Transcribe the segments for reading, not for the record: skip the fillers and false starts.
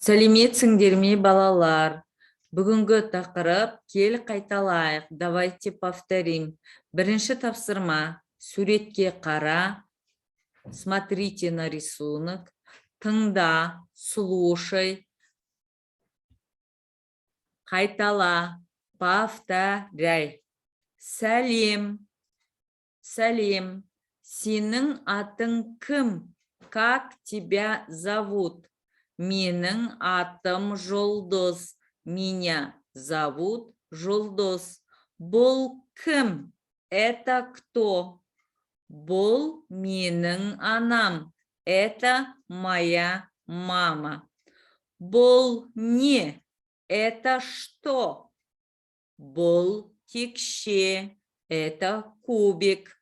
Сәлеметсіңдер ме, балалар? Бүгінгі тақырып кел қайталайық. Давайте повторим. Бірінші тапсырма. Суретке қара. Смотрите на рисунок. Тыңда, слушай. Қайтала. Повторяй. Сәлем. Сәлем. Сенің атың кім? Как тебя зовут? Менің атым Жұлдыз. Меня зовут Жұлдыз. Бұл кім? Это кто? Бұл менің анам. Это моя мама. Бұл не? Это что? Бұл текше. Это кубик.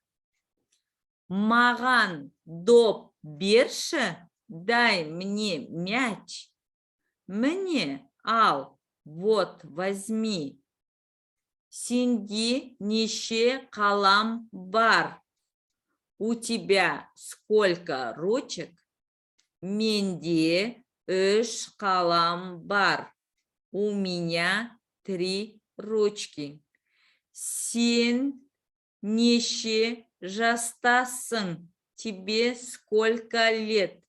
Маған доп берші. Дай мне мяч. Мне, ал, вот, возьми. Сенде неше қалам бар? У тебя сколько ручек? Менде 3 қалам бар. У меня 3 ручки. Сен неше жастасың? Тебе сколько лет?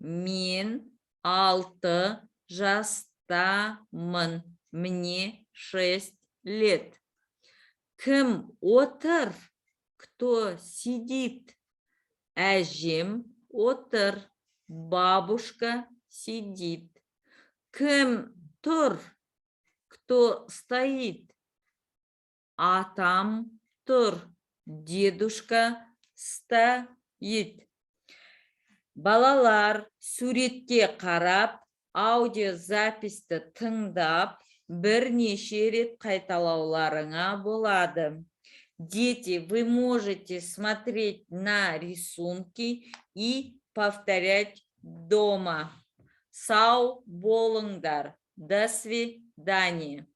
Мен 6 жастамын. Мне 6 лет. Кім отыр? Кто сидит? Әжем отыр. Бабушка сидит. Кім тұр? Кто стоит? Атам тұр. Дедушка стоит. Балалар, суретке қарап, аудиозаписті тыңдап, бірнеше рет қайталауларыңа болады. Дети, вы можете смотреть на рисунки и повторять дома. Сау болыңдар. До свидания.